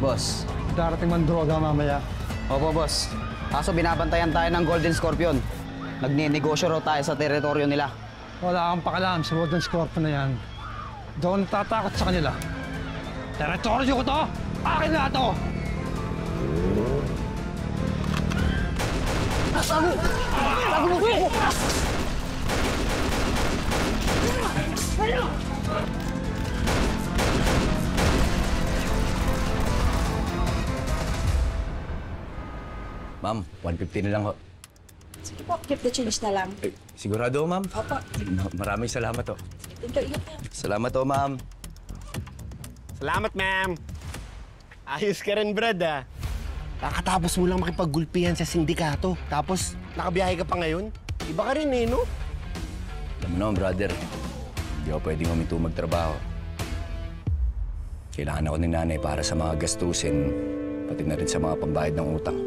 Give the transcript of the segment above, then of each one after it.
Boss. Darating man droga mamaya. Opo, boss. Kaso binabantayan tayo ng Golden Scorpion. Nagninegosyo raw tayo sa teritoryo nila. Wala kang pakalam sa Golden Scorpion na yan. Doon natatakot sa kanila. Teritoryo ko to! Akin na to! Ma'am, 150 na lang ho. Sige po, keep the change na lang. Eh, sigurado ho, ma'am? Opo. Maraming salamat ho. Enjoy yun. Salamat ho, ma'am. Salamat, ma'am. Ayos ka rin, Brad, ah. Kakatapos mo lang makipaggulpihan sa sindikato. Tapos, nakabiyahe ka pa ngayon? Iba ka rin eh, no? Alam mo naman, brother, hindi ako pwedeng huminto magtrabaho. Kailangan ako ni nanay para sa mga gastusin, pati na rin sa mga pambayad ng utang.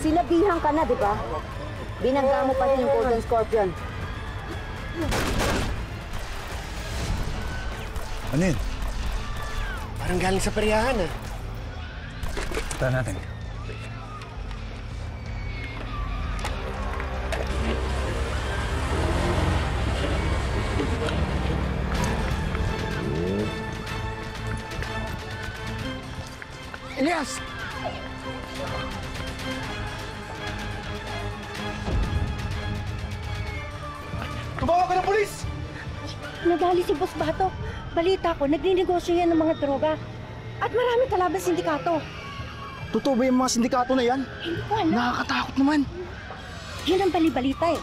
Sinabihan ka na, di ba? Binangga mo pa rin yung Golden Scorpion. Ano yun? Parang galing sa peryahan, ah. Punta natin. Elias! Tumawag ka ng polis! Nagali si Boss Bato. Balita ko, nagninegosyo yan ng mga droga. At maraming kalaban sindikato. Totoo ba yung mga sindikato na yan? Hindi ko alam. Nakakatakot naman. Yun ang bali-balita eh.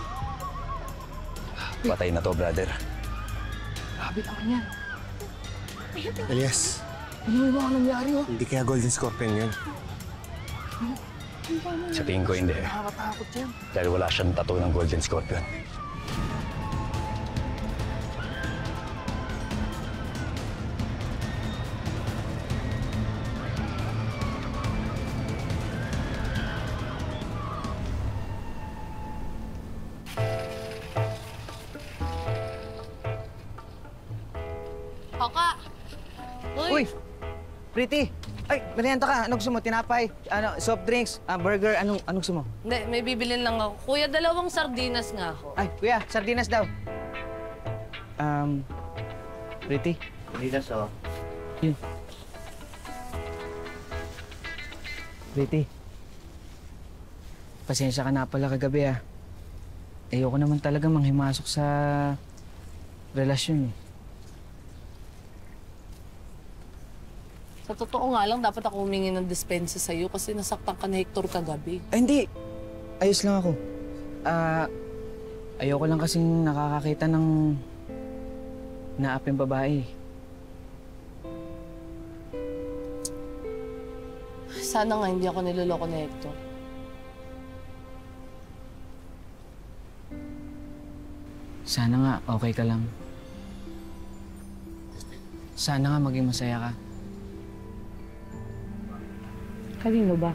Patay na to, brother. Grabe naman yan. Elias, Ano yung mga nangyari, oh? hindi kaya Golden Scorpion yun. Sa tingin ko hindi. Nakakatakot yan. Dahil wala siyang tattoo ng Golden Scorpion. Hoka! Uy! Pretty! Ay, merienda ka. Anong gusto mo? Tinapay? Ano, soft drinks? Burger? Anong gusto mo? Hindi, may bibilin lang ako. Kuya, 2 sardinas nga ako. Ay, kuya, sardinas daw. Pretty? Sardinas, oh. Yun. Pretty. Pasensya ka na pala kagabi, ah. Ayoko naman talaga manghimasok sa relasyon, eh. Sa totoo nga lang, dapat ako humingi ng dispensa sa'yo kasi nasaktan ka ni Hector kagabi. Ay, hindi. Ayos lang ako. Ayoko lang kasing nakakakita ng naaping babae. Sana nga hindi ako niloloko ni Hector. Sana nga okay ka lang. Sana nga maging masaya ka. Kanino ba?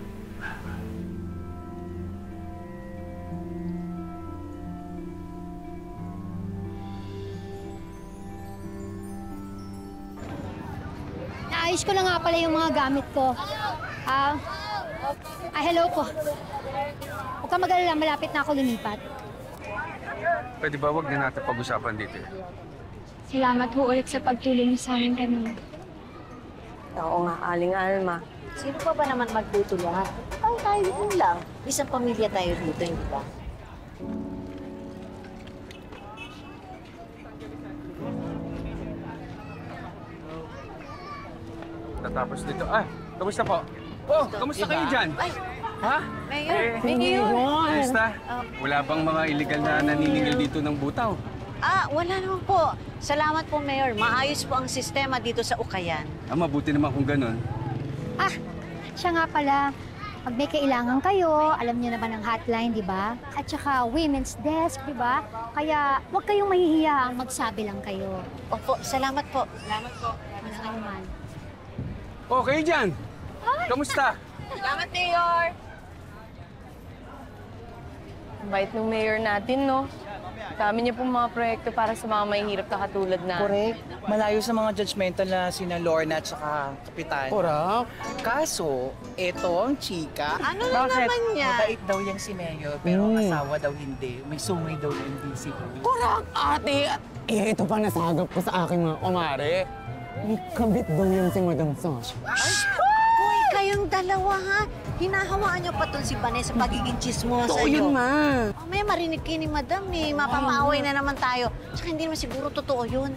Naayos ko na nga pala yung mga gamit ko. Hello po. Huwag ka mag-alala, malapit na ako lumipat. Pwede ba wag na natin pag-usapan dito? Salamat po ulit sa pagtulong niyo sa amin kanina. Oo nga, Aling Alma. Sino pa ba naman magtutulungan? Tayo din lang. Isang pamilya tayo dito, hindi ba? Tatapos dito. Ah, kamusta po? Oh, kamusta kayo dyan? Ha? Mayor, Kamusta? Wala bang mga illegal na naniningil dito ng butaw? Wala naman po. Salamat po, Mayor. Maayos po ang sistema dito sa Ukayan. Ah, mabuti naman kung ganun. Siya nga pala, pag may kailangan kayo, alam niyo naman ang hotline, di ba? At saka women's desk, di ba? Kaya huwag kayong mahihiyang magsabi lang kayo. Opo, salamat po. Wala ka naman. Oh, kayo dyan! Kamusta? Salamat, Mayor! Ang bait ng mayor natin, no? Dami niya pong mga proyekto para sa mga mahihirap na katulad na. Correct. Malayo sa mga judgmental na sina Lorna at saka Kapitan. Correct. Kaso, eto ang chika. Ano na naman yan? Mabait daw yung si Mayor, pero ang asawa daw hindi. May sungay daw yung invisible. Correct, ate. Ito pa nasagap ko sa aking mga kumare. May kabit daw yan si Madam Sasha. Uy, kayong dalawa, ha? Hinahawaan niyo pa tong si Vanessa pagiging chismosa Totoo niyo. yun, ma. Mamaya marinig kayo ni Madam, eh. Mapamaaway na naman tayo. Tsaka hindi naman siguro totoo yun.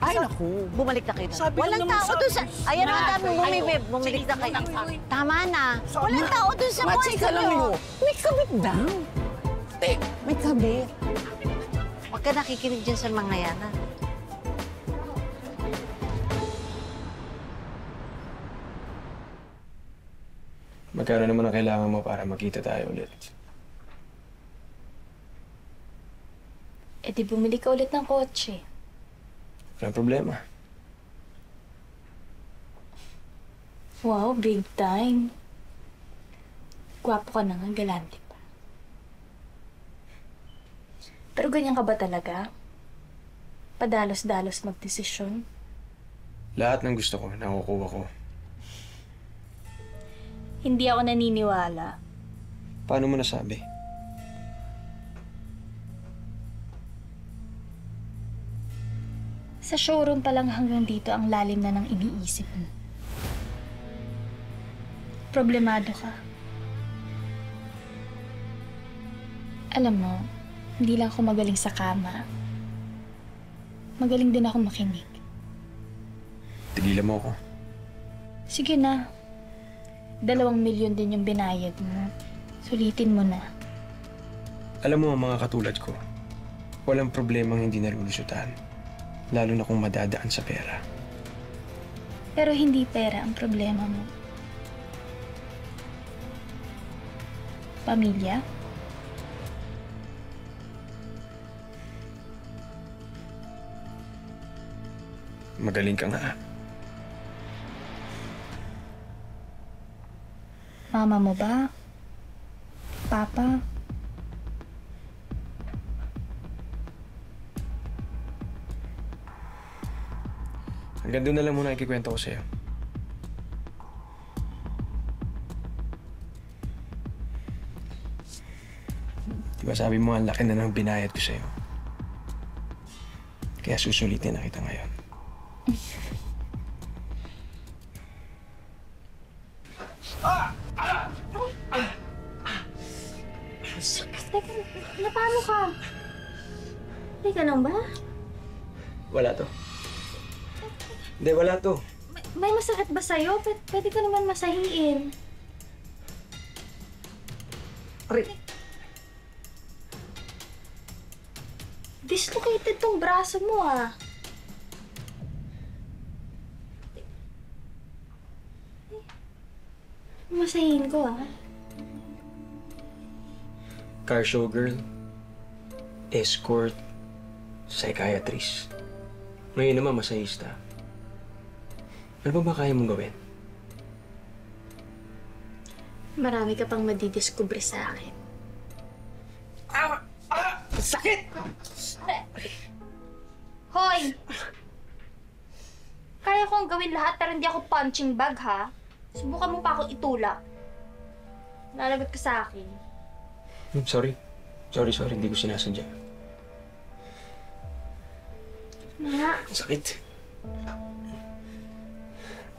Ay, naku. Bumalik na kayo doon. Sabi Walang lang naman tao doon sa... Ayan naman dami bumibib. Bumalik na kayo. Tama na. Walang tao doon sa Machika lang niyo. yun. May kabit daw. May kabit. Huwag ka nakikinig dyan sa mga yan, ha? Magkano naman ang kailangan mo para magkita tayo ulit? Eh di bumili ka ulit ng kotse. Walang problema. Wow, big time. Gwapo ka na nga, galante pa. Pero ganyan ka ba talaga? Padalos-dalos magdesisyon? Lahat ng gusto ko, nakukuha ko. Hindi ako naniniwala. Paano mo nasabi? Sa showroom pa lang hanggang dito ang lalim na ng iniisip mo. Problemado ka. Alam mo, hindi lang ako magaling sa kama. Magaling din ako makinig. Tigilan mo ako. Sige na. 2 milyon din yung binayad mo. Sulitin mo na. Alam mo, ang mga katulad ko, walang problemang hindi nalulusutan. Lalo na kung madadaan sa pera. Pero hindi pera ang problema mo. Pamilya? Magaling ka nga. Mama mo ba? Papa? Hanggang doon na lang muna ikikwento ko sa'yo. Diba sabi mo, ang laki na ng binayad ko sa'yo. Kaya susulitin na kita ngayon. Teka, napano ka? Hindi ka lang ba? Wala to. Hindi, wala to. May masakit ba sa'yo? Pwede ka naman masahiin. Aray. Dislocated tong braso mo, ah. Masahiin ko, ah. Car show girl, escort, psychiatrist. Ngayon naman, masahista. Ano ba kaya mong gawin? Marami ka pang madidiscover sa akin. Sakit! Hoy! Kaya kong gawin lahat pero hindi ako punching bag, ha? Subukan mo pa ako itulak. Lalagot ka sa akin. Sorry. Sorry, hindi ko sinasadya. Nga, Sakit.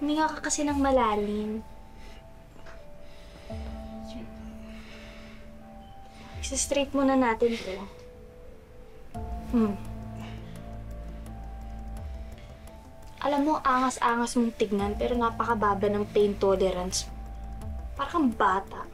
huminga ka kasi ng malalim. Isa-straight muna natin to. Alam Alam mo, angas-angas mong tignan pero napakababa ng pain tolerance. Parang kang bata.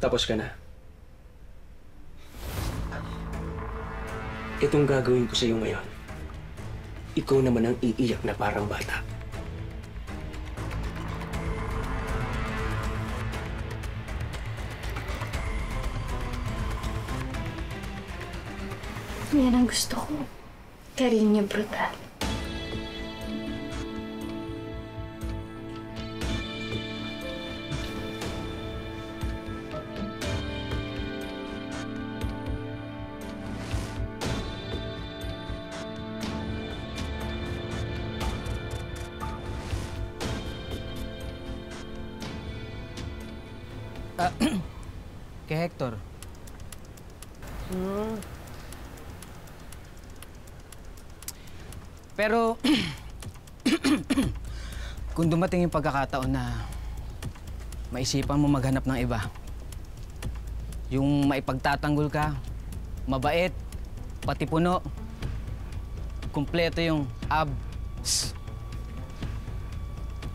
Tapos ka na. Itong gagawin ko sa'yo ngayon, ikaw naman ang iiyak na parang bata. Yan ang gusto ko. Karinya brutal. Kay Hector. Pero, kung dumating yung pagkakataon na maisipan mo maghanap ng iba, yung maipagtatanggol ka, mabait, pati puno, kumpleto yung abs,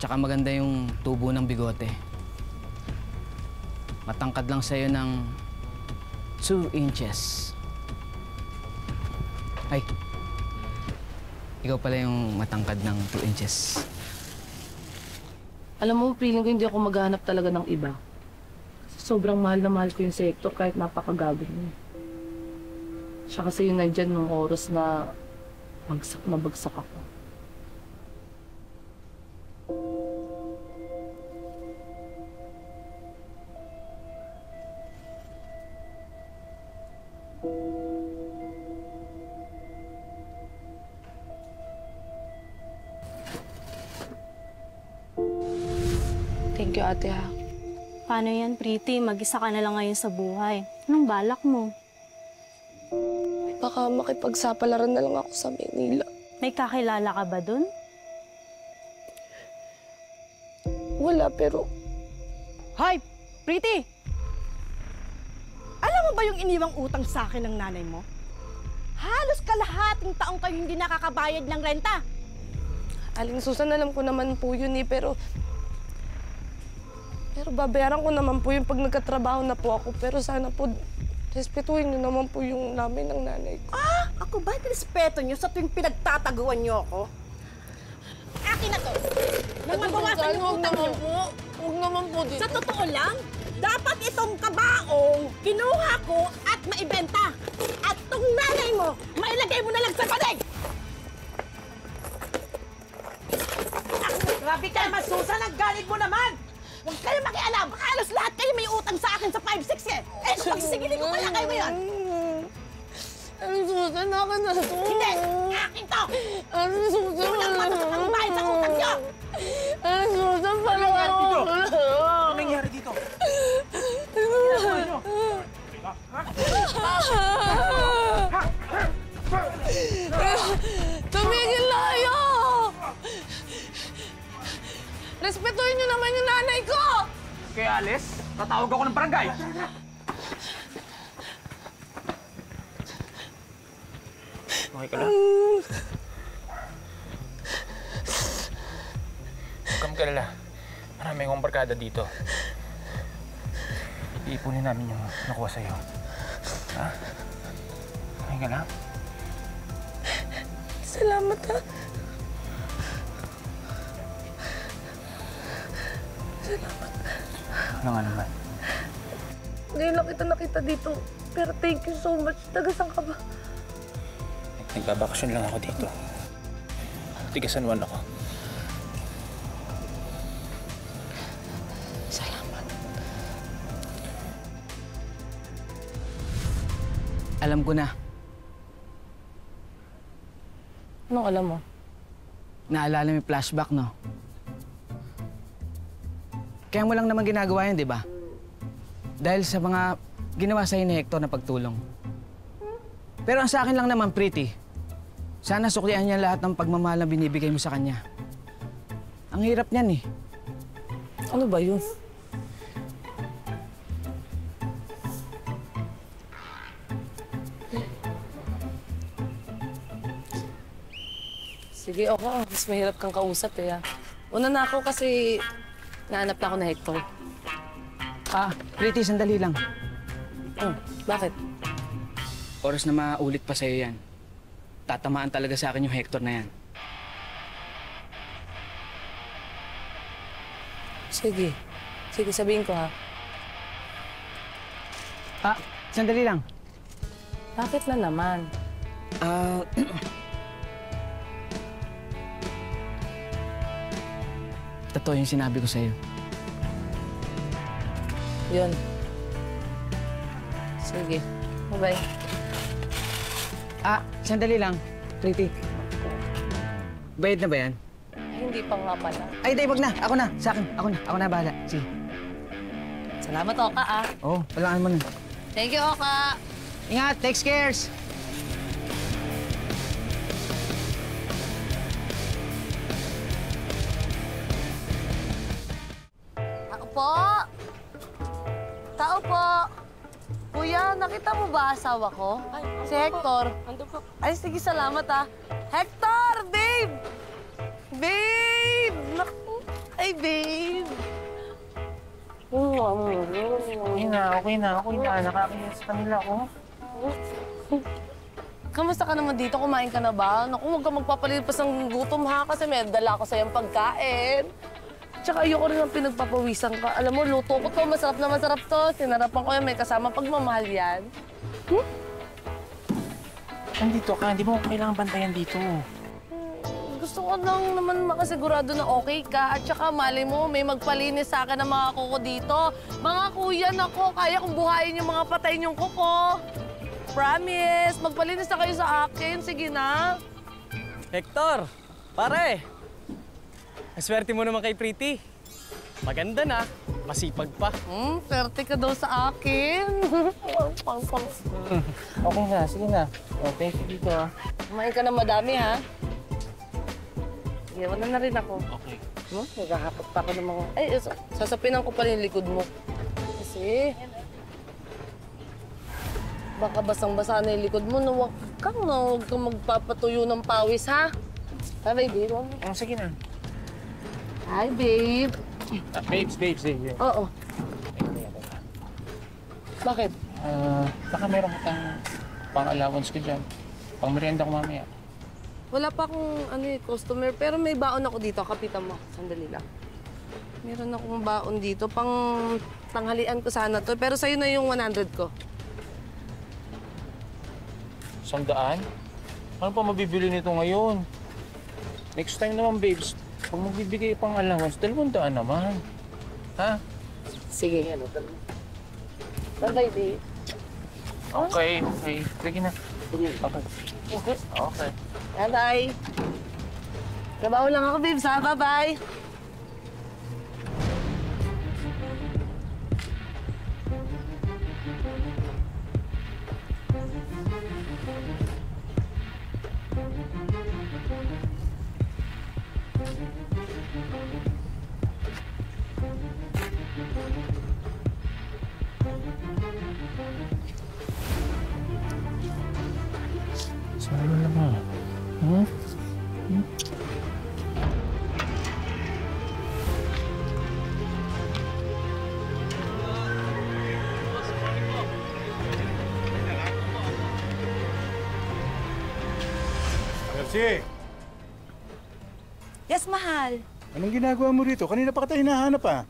tsaka maganda yung tubo ng bigote. Matangkad lang sa'yo ng 2 inches. Ay, ikaw pala yung matangkad ng 2 inches. Alam mo, feeling ko hindi ako maghanap talaga ng iba. Kasi sobrang mahal na mahal ko yung si Hector kahit napakagabi niya. Siya kasi yung nandyan nung oras na bagsak ako. Thank you, ate, ha. Paano yan, Pretty? Mag-isa ka na lang ngayon sa buhay. Anong balak mo? Baka makipagsapalaran na lang ako sa Manila. May kakilala ka ba dun? Wala, pero... Hoy! Pretty! Alam mo ba yung iniwang utang sa akin ng nanay mo? Halos kalahating taong kayo hindi nakakabayad ng renta. Aling Susan, alam ko naman po yun eh, pero babayaran ko naman po yung pag nagkatrabaho na po ako. Pero sana po, respetuhin niyo naman po yung namin ng nanay ko. Ah! Ako ba respeto niyo sa tuwing pinagtataguan niyo ako? Akin na to! Nang mabawasan yung utang niyo. Huwag naman po dito. Sa totoo lang, dapat itong kabaong kinuha ko at maibenta. At tong nanay mo, mailagay mo na lang sa panig! Grabe ka naman, Susan! Ang galit mo naman! Huwag kayo makialam! Halos lahat kayo may utang sa akin sa 5-6 eh! Eh, pagsigilin ko kaya kayo ngayon! Aling Susan, akin na to! Hindi! Akin to! Aling Susan, wala pa sa pagbabayad sa utang niyo! Aling Susan, parang ako! Ano nangyari dito? Tumigil na kayo! Respetuhin niyo naman yung nanay ko! Kaya Alice, tatawag ako ng barangay. Okay ka lang? Huwag kang kalala. Marami akong barkada dito. Iipunin namin yung nakuha sa'yo. Ha? Okay ka lang? Salamat, ha? Salamat. Ano nga naman? Ngayon lang kita nakita dito. Pero thank you so much. Taga-san ka ba? Nagbabakasyon lang ako dito. Tiga-San Juan ako. Salamat. Alam ko na. Anong alam mo? Naalala mo yung flashback, no? Kaya mo lang naman ginagawa yun, di ba? Dahil sa mga ginawa sa'yo ni Hector na pagtulong. Pero ang sa akin lang naman, Pretty, sana suklian niya lahat ng pagmamahal na binibigay mo sa kanya. Ang hirap niyan eh. Ano ba yun? Sige, okay. Mas mahirap kang kausap eh. Una na ako kasi nahanap na ako na Hector. Pretty, sandali lang. Oh, bakit? Oras na maulit pa sa'yo yan. Tatamaan talaga sa akin yung Hector na yan. Sige. Sige, sabihin ko ha. Sandali lang. Bakit na naman? Totoo yung sinabi ko sa'yo. Yun. Sige. Bye-bye. Sandali lang. Pretty. Bayad na ba yan? Hindi pa nga pala. Ay, di, wag na. Ako na. Sa akin. Ako na bahala. Sige. Salamat, Oka, Walaan mo na. Thank you, Oka. Ingat. Take cares. Tao po! Tao po! Kuya, nakita mo ba asawa ko? Si Hector. Ay, sige, salamat Hector! Babe! Babe! Naku! Ay, babe! Okay na. Nakakaya sa kanila, Kamusta ka naman dito? Kumain ka na ba? Naku, huwag ka magpapalipas ng gutom ha, kasi may dala ko sa'yong pagkain. Tsaka ayoko rin ang pinagpapawisan ka. Alam mo, luto ko to. Masarap na masarap to. Sinarapan ko yan. May kasama pagmamahal yan. Nandito ka, hindi mo kailangan bantayan dito. Gusto ko lang naman makasigurado na okay ka. At tsaka mali mo, may magpalinis sa akin ng mga kuko dito. Mga kuya, nako, kaya kong buhayin yung mga patay niyong kuko. Promise, magpalinis na kayo sa akin. Sige na. Hector, pare. Aswerte mo naman kay Pretty. Maganda na, masipag pa. Perte ka daw sa akin. Okay na, sige na. Thank you dito Kumain ka na madami, ha? Sige, wala na rin ako. Okay. Naghahapot pa ako ng mga... Ay, sasapinan ko pala yung likod mo. Kasi... Baka basang-basa na yung likod mo. Huwag kang magpapatuyo ng pawis, ha? Bye, babe. Sige na. Hi, babe. Babes. Oo. Bakit? Baka meron kitang pang-allowance ko dyan. Pang-merienda ko mamaya. Wala pa akong customer, pero may baon ako dito. Kapitan mo. Sandali lang. Meron akong baon dito. Tanghalian ko sana to. Pero sa'yo na yung 100 ko. 100? Ano pa mabibili nito ngayon? Next time naman, babes. Pag magbibigay pang allowance, 200 naman. Ha? Sige. Bye-bye, babe. Okay. Sige na. Okay. Bye-bye. Trabaho lang ako, babes, ha? Bye-bye. Sana naman. Mercy! Yes, mahal. Anong ginagawa mo rito? Kanina pa kita hinahanap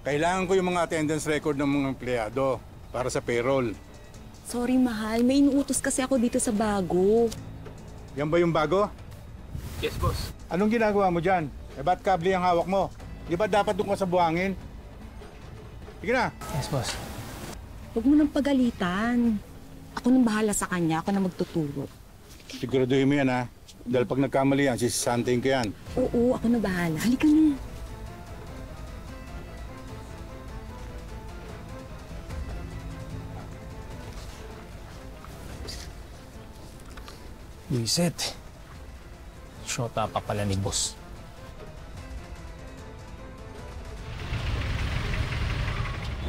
Kailangan ko yung mga attendance record ng mga empleyado para sa payroll. Sorry, mahal. May inuutos kasi ako dito sa bago. Yan ba yung bago? Yes, boss. Anong ginagawa mo dyan? Ba't kable ang hawak mo? Di ba dapat doon ka sa buhangin? Sige na. Yes, boss. Huwag mo nang pagalitan. Ako nang bahala sa kanya. Ako na magtuturo. Siguraduhin mo yan, Dahil pag nagkamali yan, sisisantayin ko yan. Oo, ako na bahala. Halika na. Luisette. Shota pa pala ni boss.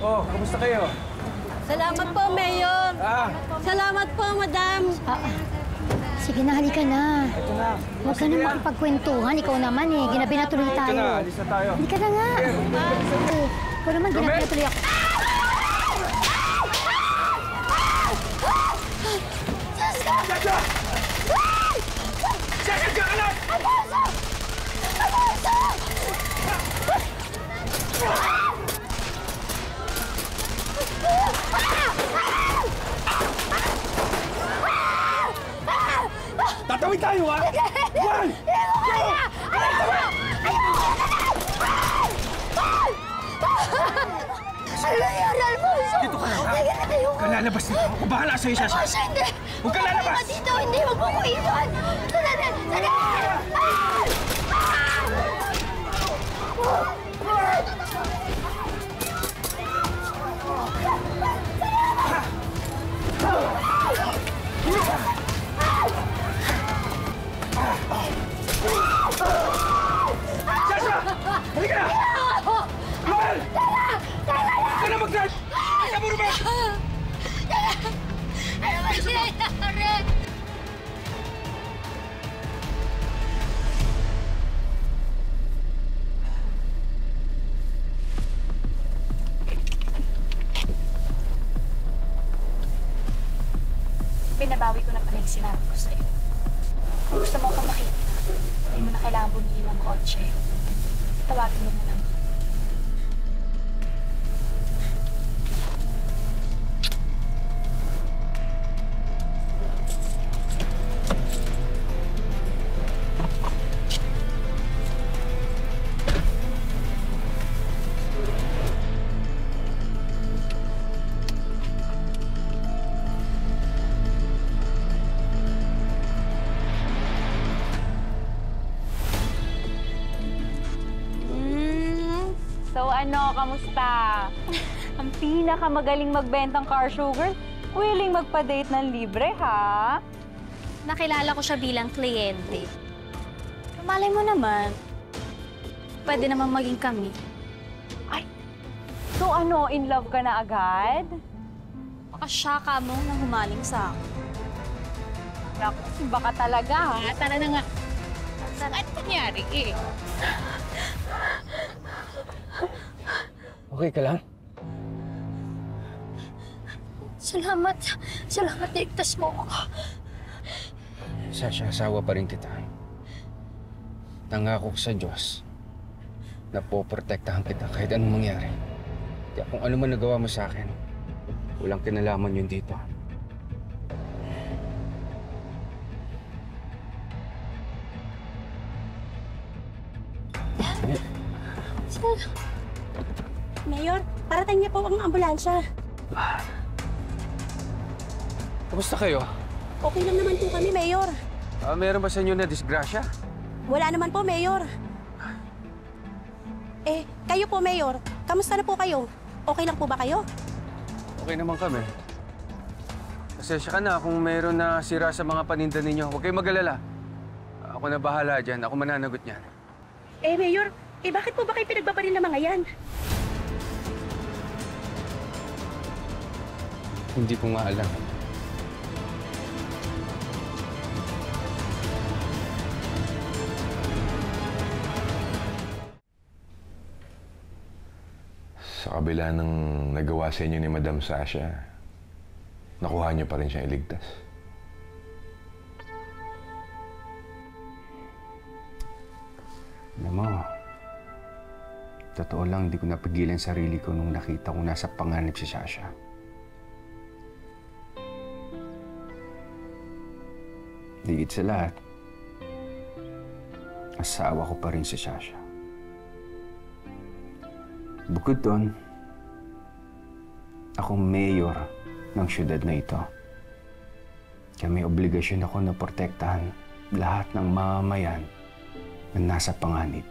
Oh, kamusta kayo? Salamat po, Mayor. Salamat po, Madam. Sige na, halika na. Ito na. Huwag ka na makipagkwentuhan. Ikaw naman eh. Ginabi na tuloy tayo. Ito na, alis na tayo. Halika na nga. Ikaw naman, ginabi na tuloy ako. Sasha! Sasha, diyan ka lang! Abuso! Abuso! Tatawid tayo, ha? One! Ano nangyari, Alfonso? Dito ka lang, ha? Halika na tayo. Huwag ka lalabas dito. Ako bahala sa'yo, Sasha. Alfonso, hindi. Huwag ka lalabas! Dito, hindi. Huwag mo ko iwan. Tara na. Sasha! Halika na! Ruben! Huwag ka na mag-drive! Halika mo, Ruben! Ano ba sinayari? Binabawi ko na pala yung sinabi ko sa'yo. Kung gusto mo akong makita, hindi mo na kailangan bumili ng kotse. Tawagin mo na lang. So ano, kamusta? Ang pinakamagaling magbentang car sugar, willing magpa-date ng libre, ha? Nakilala ko siya bilang kliyente. Malay mo naman, pwede naman maging kami. Ay, so ano, in love ka na agad? Baka siya ka mo nang humaling sa akin. Naku, baka talaga, ha? Tara na nga. Saan nangyari, eh? Okay ka lang? Salamat. Salamat na igtas mo ako. Sasha, asawa pa rin kita. Nangako ko sa Diyos na poprotektahan kita kahit anong mangyari. Kaya kung ano man nagawa mo sa akin, walang kinalaman yun dito. Mayor, parating niya po ang ambulansya. Kamusta kayo? Okay lang naman po kami, Mayor. Meron ba sa inyo na disgrasya? Wala naman po, Mayor. Kayo po, Mayor. Kamusta na po kayo? Okay lang po ba kayo? Okay naman kami. Pasensya ka na kung meron na sira sa mga paninda ninyo. Huwag kayong mag-alala. Ako na bahala dyan. Ako mananagot niyan. Mayor, bakit po ba kayo pinagbabaril ng mga yan? Hindi ko nga alam. Sa kabila ng nagawa sa inyo ni Madam Sasha, nakuha niyo pa rin siyang iligtas. Alam mo, totoo lang, hindi ko napigilan sarili ko nung nakita kong nasa panganib si Sasha. Higit sa lahat, asawa ko pa rin si Sasha. Bukod doon, ako mayor ng syudad na ito. Kaya may obligasyon ako na protektahan lahat ng mamamayan na nasa panganib.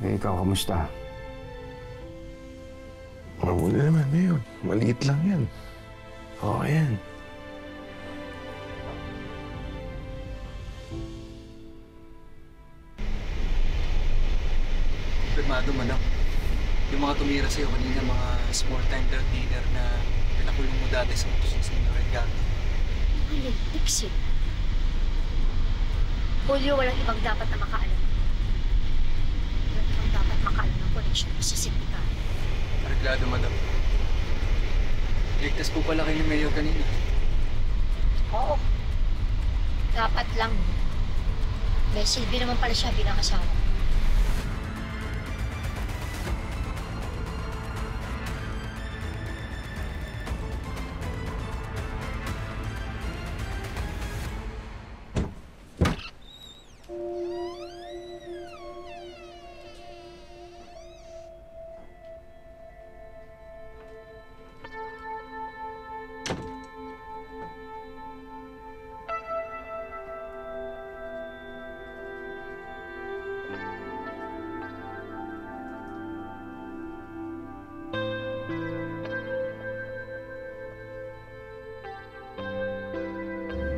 Ikaw, kamusta? Mabuti naman, Mayor. Maliit lang yan. Oo, yan. kalmado, madam. Yung mga tumira sa'yo kanina, mga small-time drug dealer na pinakulong mo dati sa Senyor Edgar. Mga lintiks eh. Julio, walang ibang dapat na makaalam. Walang ibang dapat makaalam ng connection mo sa sindikato. Arreglado, madam. Ligtas po pala kayo ni Mayor kanina. Oo. Dapat lang. May silbi naman pala siya bilang asawa.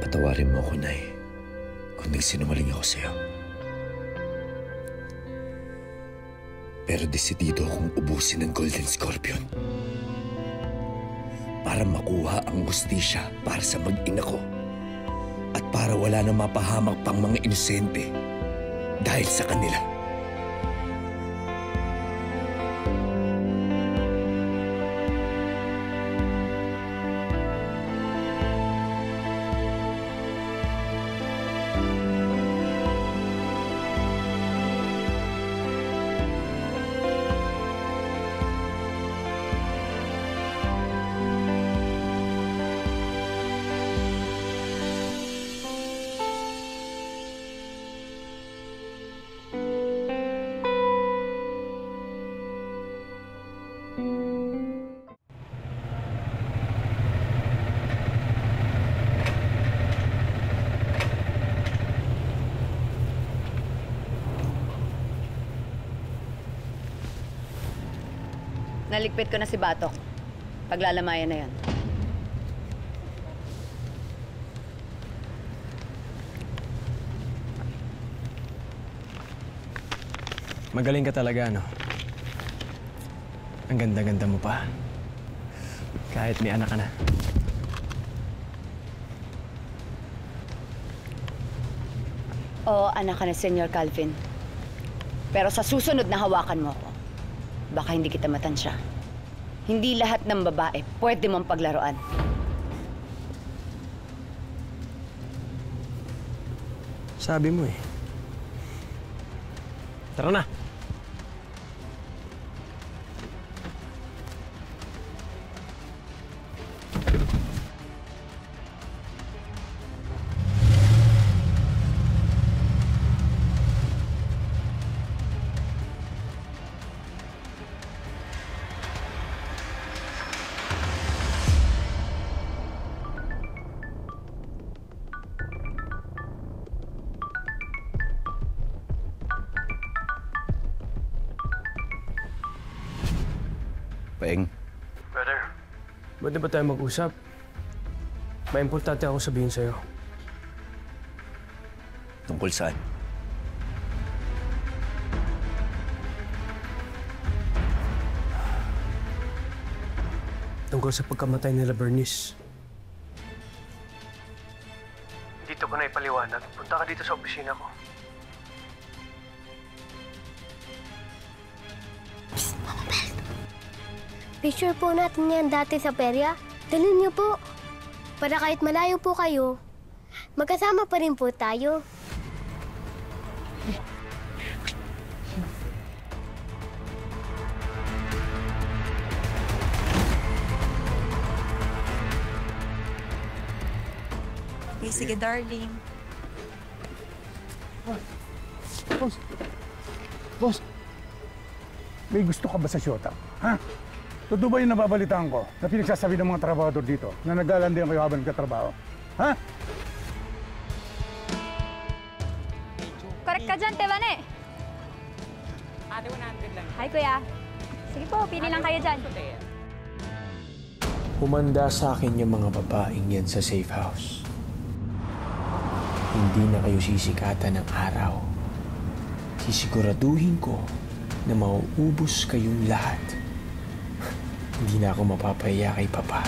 Patawarin mo ako, Nay, kung nagsinungaling ako sa'yo. Pero desidido akong ubusin ng Golden Scorpion para makuha ang hustisya para sa mag-ina ko at para wala na mapahamak pang mga inosente dahil sa kanila. Naligpit ko na si Batok. Paglalamayan na yan. Magaling ka talaga, no? Ang ganda-ganda mo pa. Kahit may anak ka na. Oo, anak ka na, Senyor Calvin. Pero sa susunod na hawakan mo ako, baka hindi kita matansya. Hindi lahat ng babae pwede mong paglaruan. Sabi mo eh. Tara na. Paeng. Brother, pwede ba tayo mag-usap? May importante akong sabihin sa'yo. Tungkol saan? Tungkol sa pagkamatay nila Bernice. Dito ko na ipaliwanag. Punta ka dito sa opisina ko. Picture po natin yan dati sa perya. Dalhin niyo po. Para kahit malayo po kayo, magkasama pa rin po tayo. Sige, darling. Boss, may gusto ka ba sa Shota? Ha? Totoo ba yung nababalitaan ko na pinagsasabi ng mga trabahador dito na naglalandian kayo habang nagkatrabaho? Ha? Correct ka dyan, Tevane. Ate, 100 lang. Hi, kuya. Sige po, pili lang kayo dyan. Humanda sa akin yung mga babaeng yan sa safe house. Hindi na kayo sisikatan ng araw. Sisiguraduhin ko na mauubos kayong lahat. Hindi na ako mapapahiya kay Papa.